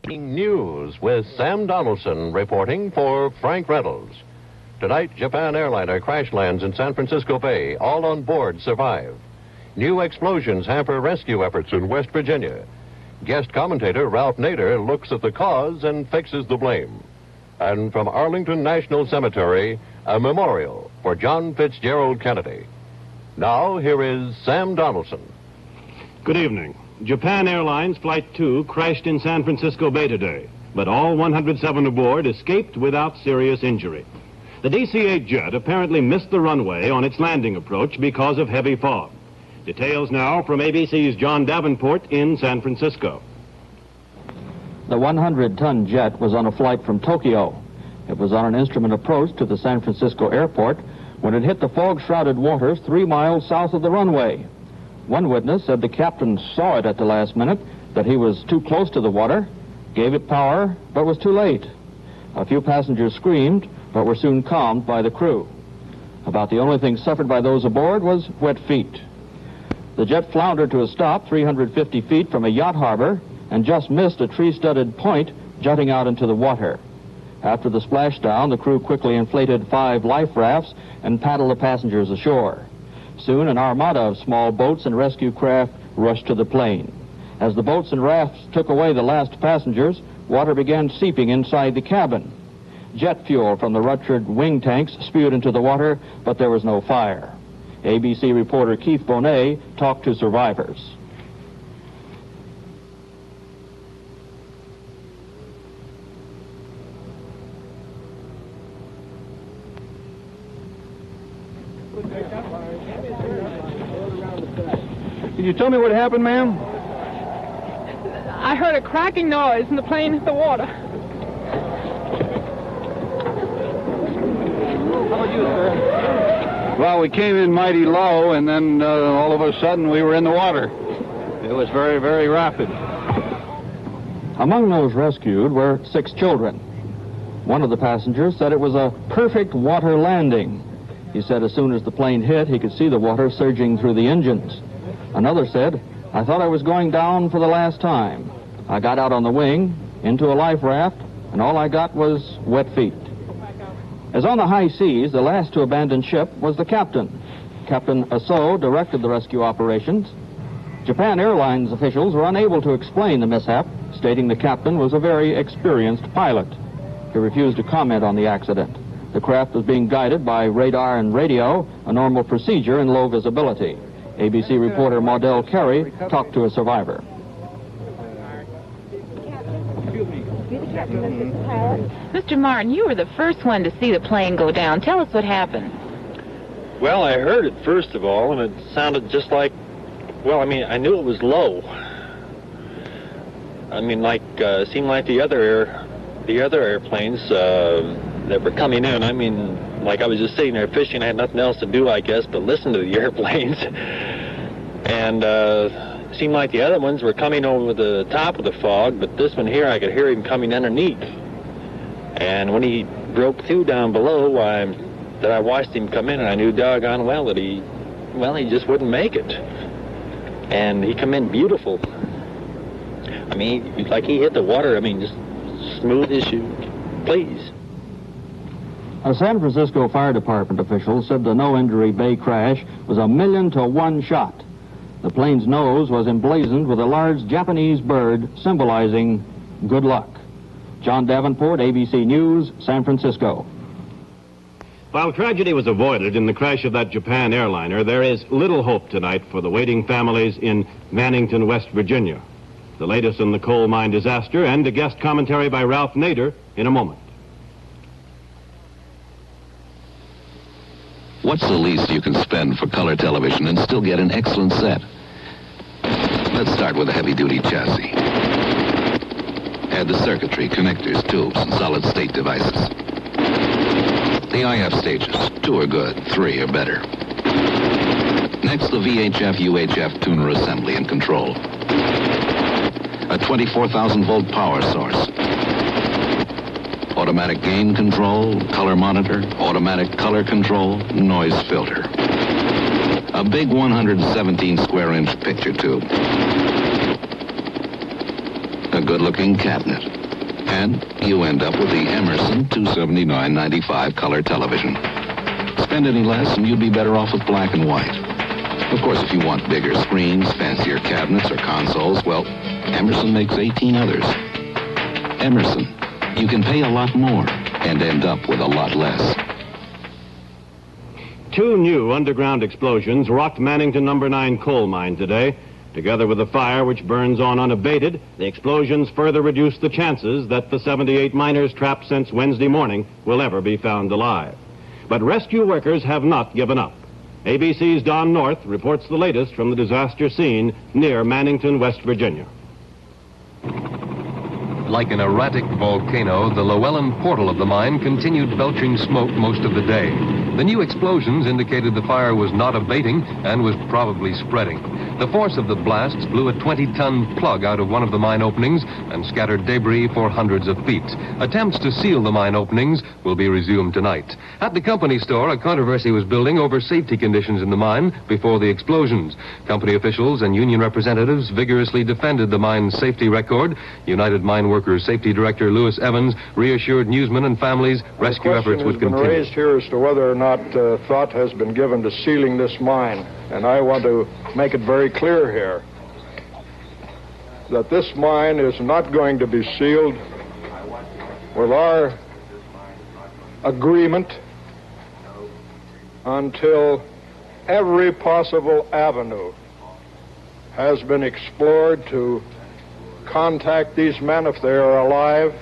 News with Sam Donaldson reporting for Frank Reynolds. Tonight, Japan airliner crash lands in San Francisco Bay. All on board survive. New explosions hamper rescue efforts in West Virginia. Guest commentator Ralph Nader looks at the cause and fixes the blame. And from Arlington National Cemetery, a memorial for John Fitzgerald Kennedy. Now, here is Sam Donaldson. Good evening. Japan Airlines Flight 2 crashed in San Francisco Bay today, but all 107 aboard escaped without serious injury. The DC-8 jet apparently missed the runway on its landing approach because of heavy fog. Details now from ABC's John Davenport in San Francisco. The 100-ton jet was on a flight from Tokyo. It was on an instrument approach to the San Francisco airport when it hit the fog-shrouded waters 3 miles south of the runway. One witness said the captain saw it at the last minute, that he was too close to the water, gave it power, but was too late. A few passengers screamed, but were soon calmed by the crew. About the only thing suffered by those aboard was wet feet. The jet floundered to a stop 350 feet from a yacht harbor and just missed a tree-studded point jutting out into the water. After the splashdown, the crew quickly inflated 5 life rafts and paddled the passengers ashore. Soon, an armada of small boats and rescue craft rushed to the plane. As the boats and rafts took away the last passengers, water began seeping inside the cabin. Jet fuel from the ruptured wing tanks spewed into the water, but there was no fire. ABC reporter Keith Bonet talked to survivors. Can you tell me what happened, ma'am? I heard a cracking noise and the plane hit the water. How about you, sir? Well, we came in mighty low, and then all of a sudden we were in the water. It was very, very rapid. Among those rescued were 6 children. One of the passengers said it was a perfect water landing. He said as soon as the plane hit, he could see the water surging through the engines. Another said, "I thought I was going down for the last time. I got out on the wing, into a life raft, and all I got was wet feet." As on the high seas, the last to abandon ship was the captain. Captain Asso directed the rescue operations. Japan Airlines officials were unable to explain the mishap, stating the captain was a very experienced pilot. He refused to comment on the accident. The craft was being guided by radar and radio, a normal procedure in low visibility. ABC reporter Maudel Carey talked to a survivor. Mr. Martin, you were the first one to see the plane go down. Tell us what happened. Well, I heard it first of all, and it sounded just like, well, I mean, I knew it was low. I mean, like, seemed like the other airplanes that were coming in. I mean, like I was just sitting there fishing. I had nothing else to do, I guess, but listen to the airplanes. And it seemed like the other ones were coming over the top of the fog, but this one here, I could hear him coming underneath. And when he broke through down below, I watched him come in, and I knew doggone well that he just wouldn't make it. And he come in beautiful. I mean, like he hit the water, I mean, just smooth as you please. A San Francisco Fire Department official said the no-injury Bay crash was a 1,000,000 to 1 shot. The plane's nose was emblazoned with a large Japanese bird symbolizing good luck. John Davenport, ABC News, San Francisco. While tragedy was avoided in the crash of that Japan airliner, there is little hope tonight for the waiting families in Mannington, West Virginia. The latest in the coal mine disaster and a guest commentary by Ralph Nader in a moment. What's the least you can spend for color television and still get an excellent set? Let's start with a heavy-duty chassis. Add the circuitry, connectors, tubes, and solid-state devices. The IF stages. 2 are good, 3 are better. Next, the VHF-UHF tuner assembly and control. A 24,000-volt power source. Automatic gain control, color monitor, automatic color control, noise filter. A big 117 square inch picture tube. A good good-looking cabinet. And you end up with the Emerson 279.95 color television. Spend any less and you'd be better off with black and white. Of course, if you want bigger screens, fancier cabinets, or consoles, well, Emerson makes 18 others. Emerson, you can pay a lot more and end up with a lot less. 2 new underground explosions rocked Mannington No. 9 coal mine today. Together with the fire which burns on unabated, the explosions further reduce the chances that the 78 miners trapped since Wednesday morning will ever be found alive. But rescue workers have not given up. ABC's Don North reports the latest from the disaster scene near Mannington, West Virginia. Like an erratic volcano, the Llewellyn portal of the mine continued belching smoke most of the day. The new explosions indicated the fire was not abating and was probably spreading. The force of the blasts blew a 20-ton plug out of one of the mine openings and scattered debris for hundreds of feet. Attempts to seal the mine openings will be resumed tonight. At the company store, a controversy was building over safety conditions in the mine before the explosions. Company officials and union representatives vigorously defended the mine's safety record. United Mine Workers Safety Director Lewis Evans reassured newsmen and families rescue efforts would continue. The question has been raised here as to whether or not thought has been given to sealing this mine. And I want to make it very clear here that this mine is not going to be sealed with our agreement until every possible avenue has been explored to contact these men if they are alive,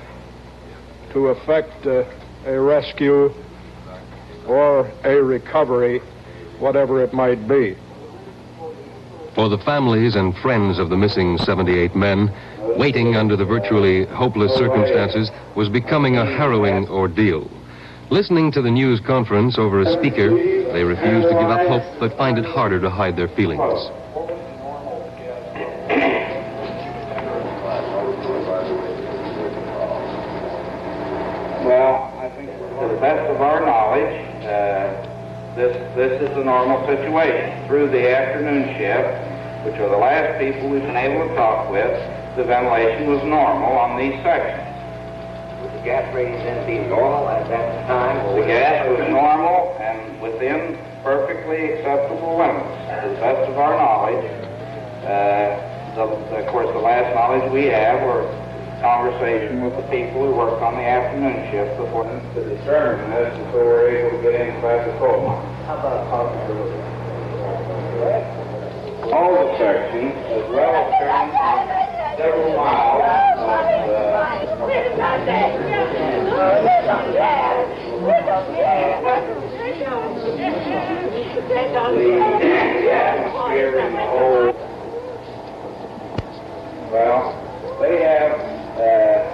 to effect a rescue or a recovery, whatever it might be. For the families and friends of the missing 78 men, waiting under the virtually hopeless circumstances was becoming a harrowing ordeal. Listening to the news conference over a speaker, they refused to give up hope but find it harder to hide their feelings. Well, I think to the best of our knowledge, this is a normal situation. Through the afternoon shift, which are the last people we've been able to talk with, the ventilation was normal on these sections. Would the gas ratings then be normal at that time? The gas was normal and within perfectly acceptable limits. To the best of our knowledge, of course, the last knowledge we have were conversation with the people who worked on the afternoon shift before to determine this until we're able to get inside the coal mine. How about possibility? All the sections, as well as several miles the atmosphere in the whole. Well, they have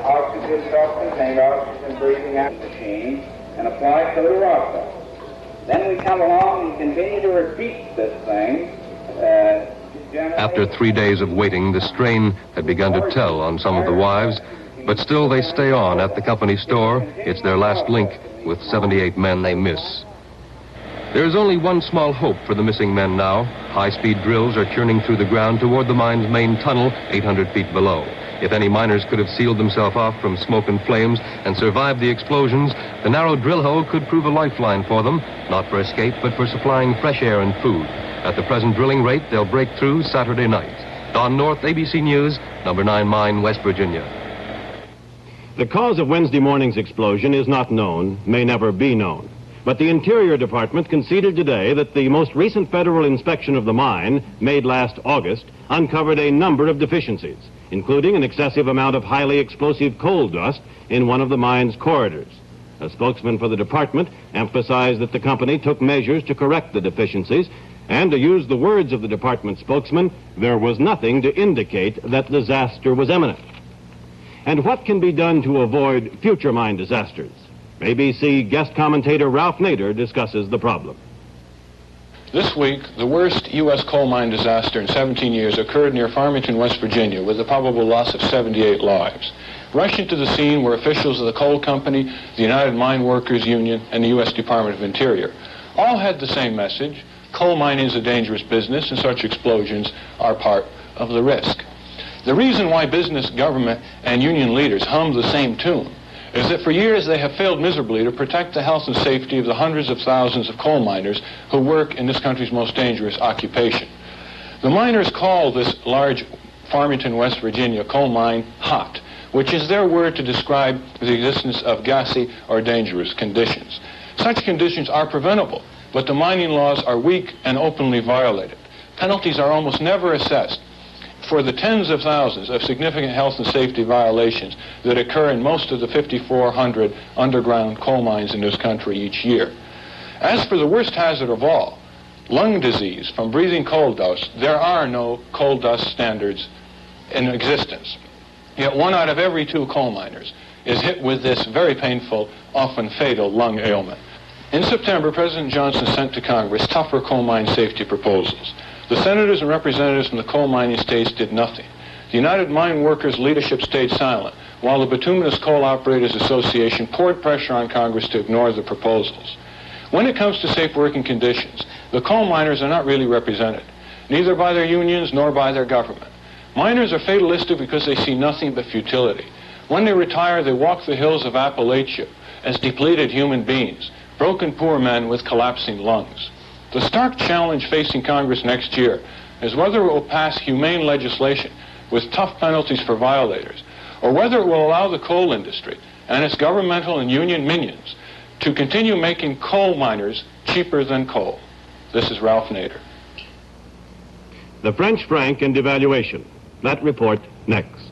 oxygen self-contained oxygen breathing out machine and apply soda oxide. Then we come along and continue to repeat this thing. After 3 days of waiting, the strain had begun to tell on some of the wives, but still they stay on at the company store. It's their last link with 78 men they miss. There is only one small hope for the missing men now. High-speed drills are churning through the ground toward the mine's main tunnel, 800 feet below. If any miners could have sealed themselves off from smoke and flames and survived the explosions, the narrow drill hole could prove a lifeline for them, not for escape, but for supplying fresh air and food. At the present drilling rate, they'll break through Saturday night. Don North, ABC News, number 9 Mine, West Virginia. The cause of Wednesday morning's explosion is not known, may never be known. But the Interior Department conceded today that the most recent federal inspection of the mine, made last August, uncovered a number of deficiencies, including an excessive amount of highly explosive coal dust in one of the mine's corridors. A spokesman for the department emphasized that the company took measures to correct the deficiencies, and to use the words of the department spokesman, there was nothing to indicate that disaster was imminent. And what can be done to avoid future mine disasters? ABC guest commentator Ralph Nader discusses the problem. This week, the worst U.S. coal mine disaster in 17 years occurred near Farmington, West Virginia, with a probable loss of 78 lives. Rushing to the scene were officials of the coal company, the United Mine Workers Union, and the U.S. Department of Interior. All had the same message: coal mining is a dangerous business, and such explosions are part of the risk. The reason why business, government, and union leaders hum the same tune is that for years they have failed miserably to protect the health and safety of the hundreds of thousands of coal miners who work in this country's most dangerous occupation. The miners call this large Farmington, West Virginia coal mine hot, which is their word to describe the existence of gassy or dangerous conditions. Such conditions are preventable, but the mining laws are weak and openly violated. Penalties are almost never assessed for the tens of thousands of significant health and safety violations that occur in most of the 5,400 underground coal mines in this country each year. As for the worst hazard of all, lung disease from breathing coal dust, there are no coal dust standards in existence. Yet 1 out of every 2 coal miners is hit with this very painful, often fatal lung ailment. In September, President Johnson sent to Congress tougher coal mine safety proposals. The senators and representatives from the coal mining states did nothing. The United Mine Workers leadership stayed silent, while the Bituminous Coal Operators Association poured pressure on Congress to ignore the proposals. When it comes to safe working conditions, the coal miners are not really represented, neither by their unions nor by their government. Miners are fatalistic because they see nothing but futility. When they retire, they walk the hills of Appalachia as depleted human beings, broken poor men with collapsing lungs. The stark challenge facing Congress next year is whether it will pass humane legislation with tough penalties for violators, or whether it will allow the coal industry and its governmental and union minions to continue making coal miners cheaper than coal. This is Ralph Nader. The French franc and devaluation. That report next.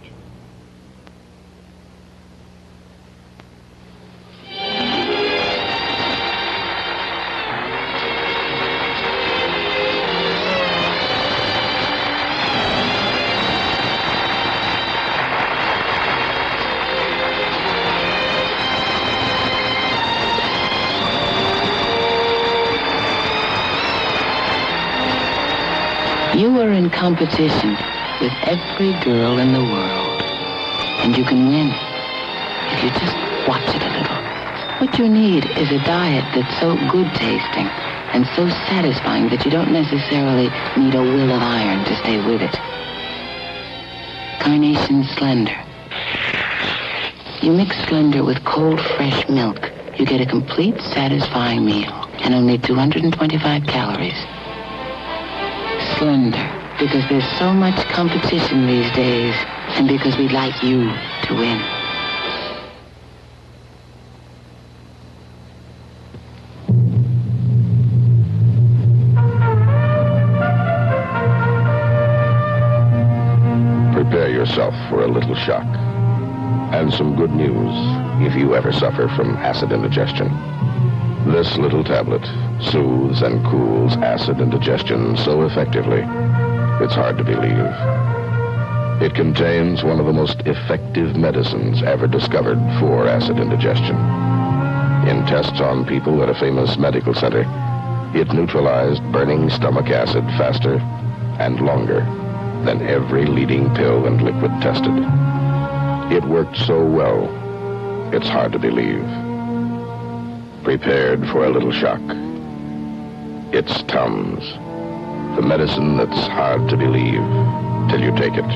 You are in competition with every girl in the world, and you can win if you just watch it a little. What you need is a diet that's so good tasting and so satisfying that you don't necessarily need a will of iron to stay with it. Carnation Slender. You mix Slender with cold, fresh milk. You get a complete, satisfying meal and only 225 calories. Slender, because there's so much competition these days, and because we'd like you to win. Prepare yourself for a little shock. And some good news if you ever suffer from acid indigestion. This little tablet soothes and cools acid indigestion so effectively, it's hard to believe. It contains one of the most effective medicines ever discovered for acid indigestion. In tests on people at a famous medical center, it neutralized burning stomach acid faster and longer than every leading pill and liquid tested. It worked so well, it's hard to believe. Prepared for a little shock. It's Tums, the medicine that's hard to believe till you take it.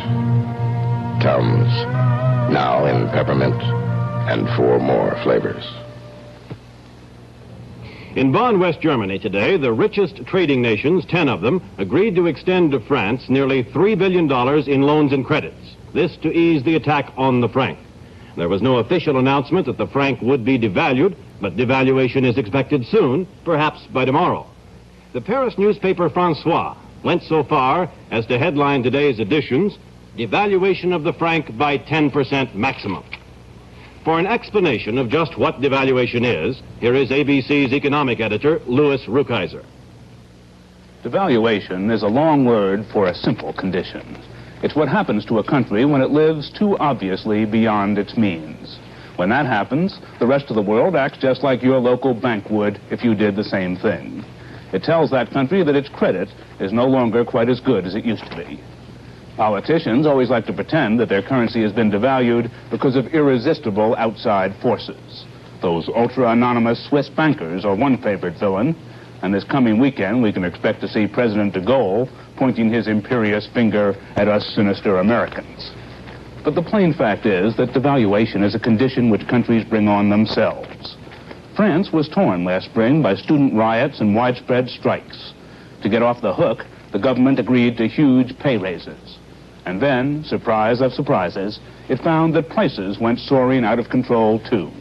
Tums, now in peppermint and 4 more flavors. In Bonn, West Germany today, the richest trading nations, 10 of them, agreed to extend to France nearly $3 billion in loans and credits. This to ease the attack on the franc. There was no official announcement that the franc would be devalued, but devaluation is expected soon, perhaps by tomorrow. The Paris newspaper François went so far as to headline today's editions, "Devaluation of the franc by 10% maximum." For an explanation of just what devaluation is, here is ABC's economic editor, Louis Rukeyser. Devaluation is a long word for a simple condition. It's what happens to a country when it lives too obviously beyond its means. When that happens, the rest of the world acts just like your local bank would if you did the same thing. It tells that country that its credit is no longer quite as good as it used to be. Politicians always like to pretend that their currency has been devalued because of irresistible outside forces. Those ultra-anonymous Swiss bankers are one favorite villain. And this coming weekend, we can expect to see President de Gaulle pointing his imperious finger at us sinister Americans. But the plain fact is that devaluation is a condition which countries bring on themselves. France was torn last spring by student riots and widespread strikes. To get off the hook, the government agreed to huge pay raises. And then, surprise of surprises, it found that prices went soaring out of control too.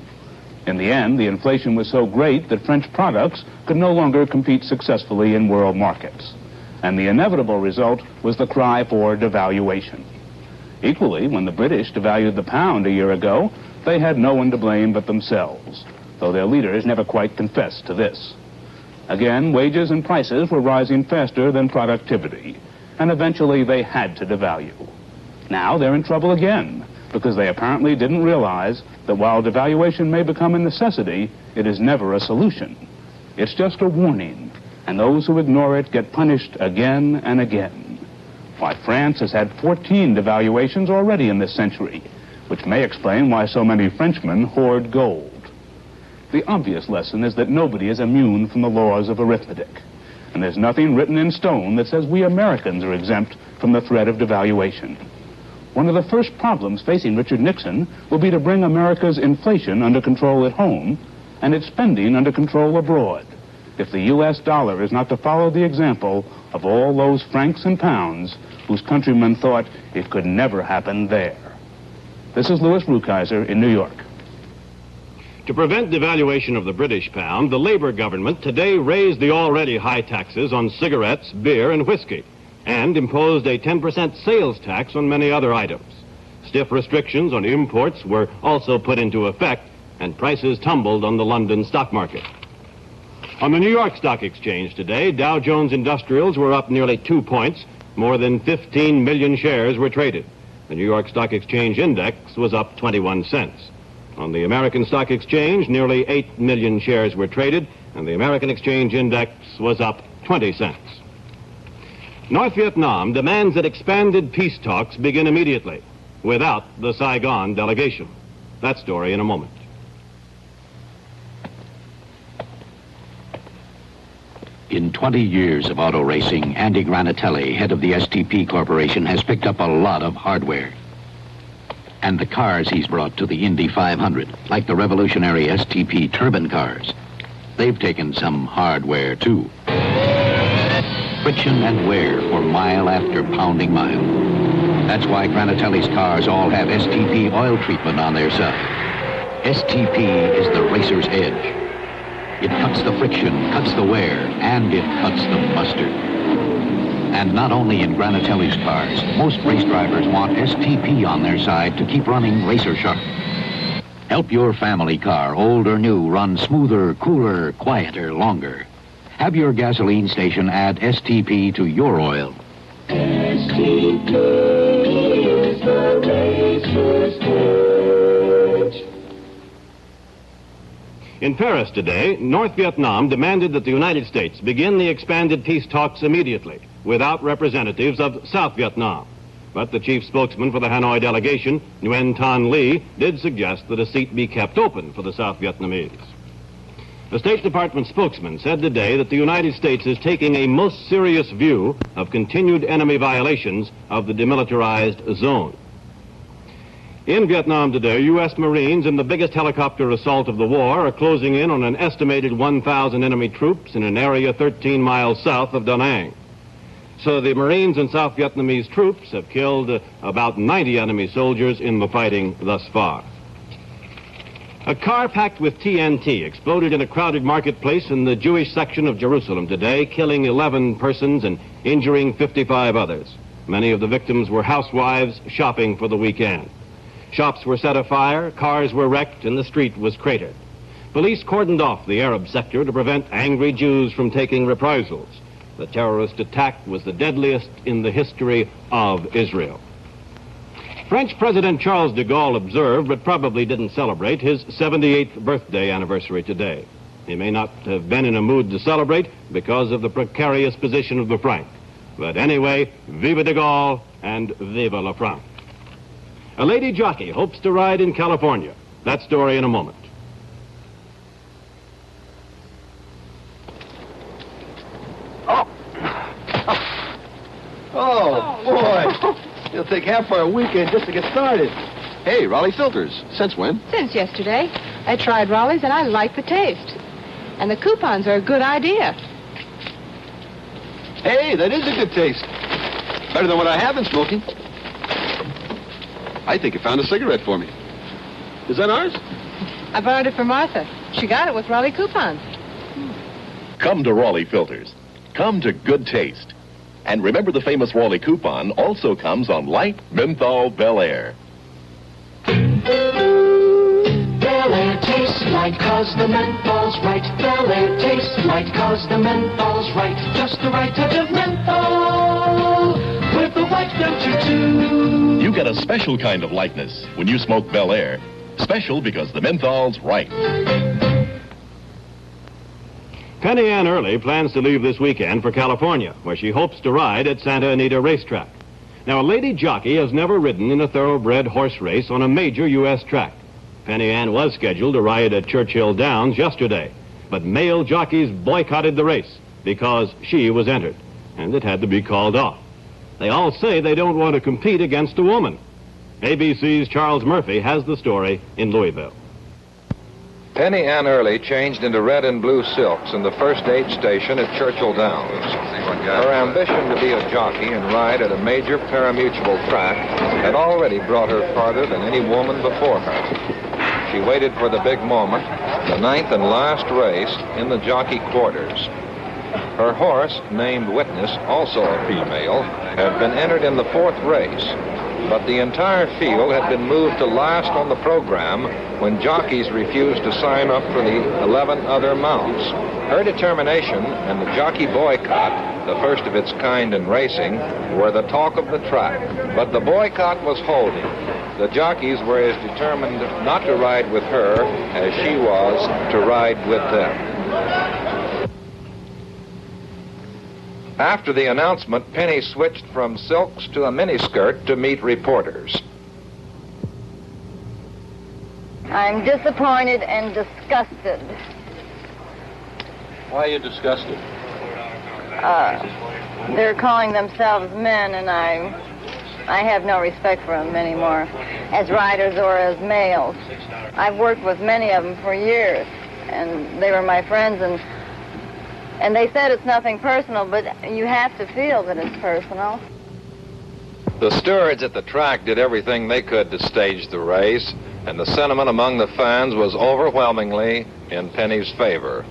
In the end, the inflation was so great that French products could no longer compete successfully in world markets. And the inevitable result was the cry for devaluation. Equally, when the British devalued the pound a year ago, they had no one to blame but themselves, though their leaders never quite confessed to this. Again, wages and prices were rising faster than productivity, and eventually they had to devalue. Now they're in trouble again, because they apparently didn't realize that while devaluation may become a necessity, it is never a solution. It's just a warning, and those who ignore it get punished again and again. Why, France has had 14 devaluations already in this century, which may explain why so many Frenchmen hoard gold. The obvious lesson is that nobody is immune from the laws of arithmetic, and there's nothing written in stone that says we Americans are exempt from the threat of devaluation. One of the first problems facing Richard Nixon will be to bring America's inflation under control at home and its spending under control abroad, if the U.S. dollar is not to follow the example of all those francs and pounds whose countrymen thought it could never happen there. This is Louis Rukeyser in New York. To prevent devaluation of the British pound, the Labour government today raised the already high taxes on cigarettes, beer, and whiskey, and imposed a 10% sales tax on many other items. Stiff restrictions on imports were also put into effect, and prices tumbled on the London stock market. On the New York Stock Exchange today, Dow Jones Industrials were up nearly 2 points. More than 15 million shares were traded. The New York Stock Exchange Index was up 21 cents. On the American Stock Exchange, nearly 8 million shares were traded, and the American Exchange Index was up 20 cents. North Vietnam demands that expanded peace talks begin immediately, without the Saigon delegation. That story in a moment. In 20 years of auto racing, Andy Granatelli, head of the STP Corporation, has picked up a lot of hardware. And the cars he's brought to the Indy 500, like the revolutionary STP turbine cars, they've taken some hardware too. Friction and wear for mile after pounding mile. That's why Granatelli's cars all have STP oil treatment on their side. STP is the racer's edge. It cuts the friction, cuts the wear, and it cuts the mustard. And not only in Granatelli's cars, most race drivers want STP on their side to keep running racer sharp. Help your family car, old or new, run smoother, cooler, quieter, longer. Have your gasoline station add STP to your oil. STP is the racer's edge. In Paris today, North Vietnam demanded that the United States begin the expanded peace talks immediately, without representatives of South Vietnam. But the chief spokesman for the Hanoi delegation, Nguyen Thanh Le, did suggest that a seat be kept open for the South Vietnamese. The State Department spokesman said today that the United States is taking a most serious view of continued enemy violations of the demilitarized zone. In Vietnam today, U.S. Marines in the biggest helicopter assault of the war are closing in on an estimated 1,000 enemy troops in an area 13 miles south of Da Nang. So the Marines and South Vietnamese troops have killed about 90 enemy soldiers in the fighting thus far. A car packed with TNT exploded in a crowded marketplace in the Jewish section of Jerusalem today, killing 11 persons and injuring 55 others. Many of the victims were housewives shopping for the weekend. Shops were set afire, cars were wrecked, and the street was cratered. Police cordoned off the Arab sector to prevent angry Jews from taking reprisals. The terrorist attack was the deadliest in the history of Israel. French President Charles de Gaulle observed, but probably didn't celebrate, his 78th birthday anniversary today. He may not have been in a mood to celebrate because of the precarious position of the franc. But anyway, vive de Gaulle and vive la France. A lady jockey hopes to ride in California. That story in a moment. take half our weekend just to get started. Hey, Raleigh Filters. Since when? Since yesterday. I tried Raleigh's and I like the taste. And the coupons are a good idea. Hey, that is a good taste. Better than what I have been smoking. I think you found a cigarette for me. Is that ours? I borrowed it from Martha. She got it with Raleigh coupons. Come to Raleigh Filters. Come to good taste. And remember, the famous Raleigh coupon also comes on light menthol Bel Air. Bel Air tastes light 'cause the menthol's right. Bel Air tastes light 'cause the menthol's right. Just the right touch of menthol with the white note too. You get a special kind of lightness when you smoke Bel Air. Special because the menthol's right. Penny Ann Early plans to leave this weekend for California, where she hopes to ride at Santa Anita Racetrack. Now, a lady jockey has never ridden in a thoroughbred horse race on a major U.S. track. Penny Ann was scheduled to ride at Churchill Downs yesterday, but male jockeys boycotted the race because she was entered, and it had to be called off. They all say they don't want to compete against a woman. ABC's Charles Murphy has the story in Louisville. Penny Ann Early changed into red and blue silks in the first aid station at Churchill Downs. Her ambition to be a jockey and ride at a major parimutuel track had already brought her farther than any woman before her. She waited for the big moment, the ninth and last race in the jockey quarters. Her horse, named Witness, also a female, had been entered in the fourth race, but the entire field had been moved to last on the program when jockeys refused to sign up for the 11 other mounts. Her determination and the jockey boycott, the first of its kind in racing, were the talk of the track. But the boycott was holding. The jockeys were as determined not to ride with her as she was to ride with them. After the announcement, Penny switched from silks to a miniskirt to meet reporters. I'm disappointed and disgusted. Why are you disgusted? They're calling themselves men, and I have no respect for them anymore, as riders or as males. I've worked with many of them for years, and they were my friends, and they said it's nothing personal, but you have to feel that it's personal. The stewards at the track did everything they could to stage the race, and the sentiment among the fans was overwhelmingly in Penny's favor.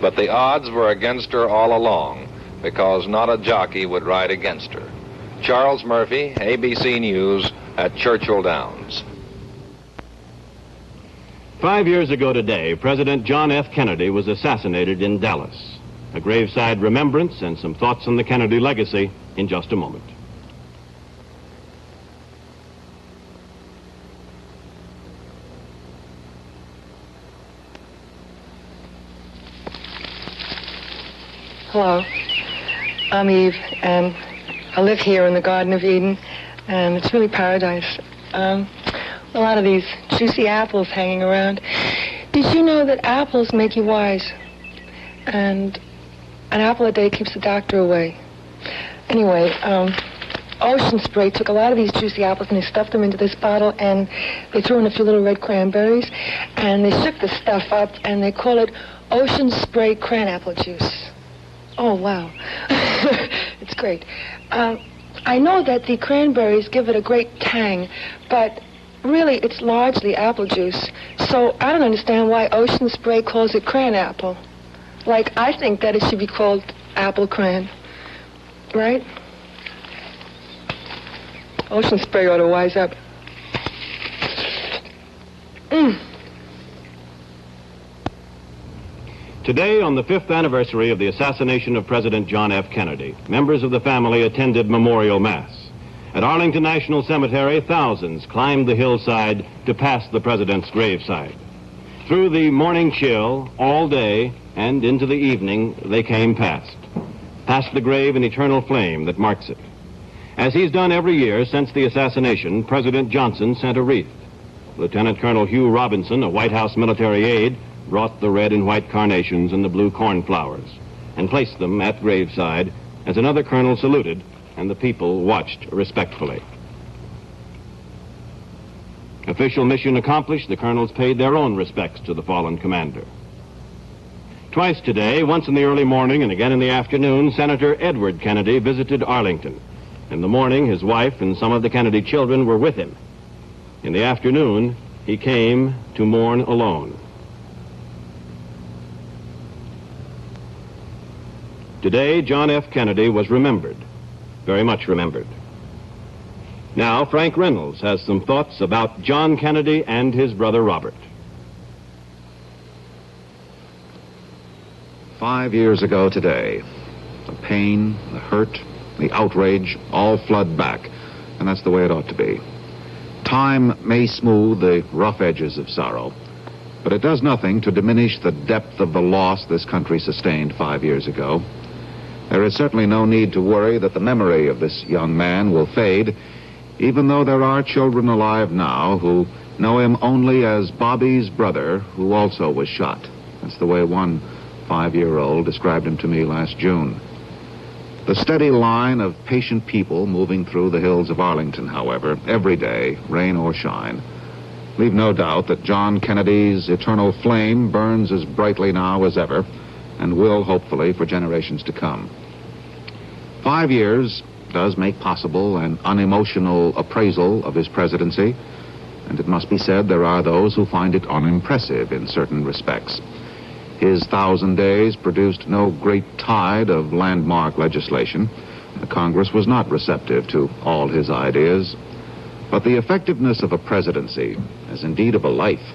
But the odds were against her all along, because not a jockey would ride against her. Charles Murphy, ABC News, at Churchill Downs. 5 years ago today, President John F. Kennedy was assassinated in Dallas. A graveside remembrance and some thoughts on the Kennedy legacy in just a moment. Hello, I'm Eve, and I live here in the Garden of Eden, and it's really paradise. A lot of these juicy apples hanging around. Did you know that apples make you wise? And an apple a day keeps the doctor away. Anyway, Ocean Spray took a lot of these juicy apples and they stuffed them into this bottle and they threw in a few little red cranberries and they shook the stuff up and they call it Ocean Spray Cran-Apple Juice. Oh, wow. It's great. I know that the cranberries give it a great tang, but really it's largely apple juice. So I don't understand why Ocean Spray calls it cran-apple. Like, I think that it should be called apple cran, right? Ocean Spray ought to wise up. Today, on the 5th anniversary of the assassination of President John F. Kennedy, members of the family attended memorial mass. At Arlington National Cemetery, thousands climbed the hillside to pass the president's graveside. Through the morning chill, all day, and into the evening, they came past the grave in eternal flame that marks it. As he's done every year since the assassination, President Johnson sent a wreath. Lieutenant Colonel Hugh Robinson, a White House military aide, brought the red and white carnations and the blue cornflowers and placed them at graveside as another colonel saluted and the people watched respectfully. Official mission accomplished, the colonels paid their own respects to the fallen commander. Twice today, once in the early morning and again in the afternoon, Senator Edward Kennedy visited Arlington. In the morning, his wife and some of the Kennedy children were with him. In the afternoon, he came to mourn alone. Today, John F. Kennedy was remembered, very much remembered. Now, Frank Reynolds has some thoughts about John Kennedy and his brother Robert. 5 years ago today, the pain, the hurt, the outrage all flood back, and that's the way it ought to be. Time may smooth the rough edges of sorrow, but it does nothing to diminish the depth of the loss this country sustained 5 years ago. There is certainly no need to worry that the memory of this young man will fade, even though there are children alive now who know him only as Bobby's brother, who also was shot. That's the way one 5-year-old described him to me last June. The steady line of patient people moving through the hills of Arlington, however, every day, rain or shine, leave no doubt that John Kennedy's eternal flame burns as brightly now as ever, and will, hopefully, for generations to come. 5 years does make possible an unemotional appraisal of his presidency, and it must be said there are those who find it unimpressive in certain respects. His 1,000 days produced no great tide of landmark legislation. The Congress was not receptive to all his ideas. But the effectiveness of a presidency, as indeed of a life,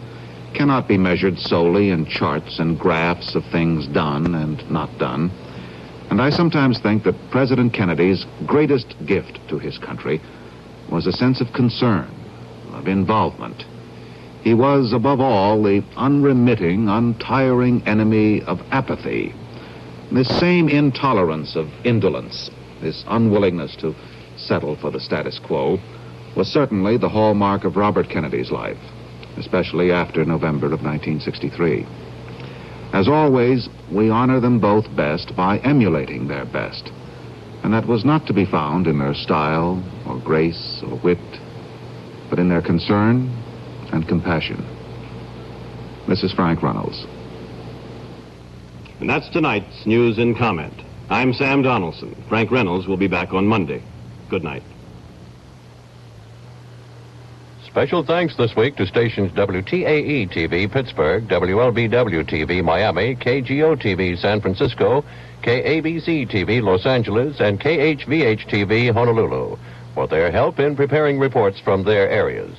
cannot be measured solely in charts and graphs of things done and not done. And I sometimes think that President Kennedy's greatest gift to his country was a sense of concern, of involvement. He was, above all, the unremitting, untiring enemy of apathy. This same intolerance of indolence, this unwillingness to settle for the status quo, was certainly the hallmark of Robert Kennedy's life, especially after November of 1963. As always, we honor them both best by emulating their best, and that was not to be found in their style or grace or wit, but in their concern and compassion. This is Frank Reynolds. And that's tonight's News and Comment. I'm Sam Donaldson. Frank Reynolds will be back on Monday. Good night. Special thanks this week to stations WTAE-TV Pittsburgh, WLBW-TV Miami, KGO-TV San Francisco, KABC-TV Los Angeles, and KHVH-TV Honolulu for their help in preparing reports from their areas.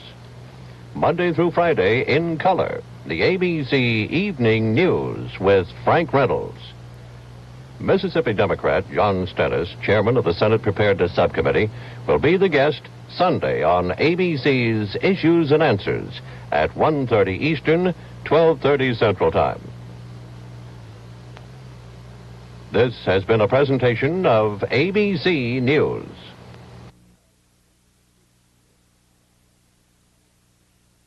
Monday through Friday in color, the ABC Evening News with Frank Reynolds. Mississippi Democrat John Stennis, chairman of the Senate Preparedness Subcommittee, will be the guest Sunday on ABC's Issues and Answers at 1:30 Eastern, 12:30 Central Time. This has been a presentation of ABC News.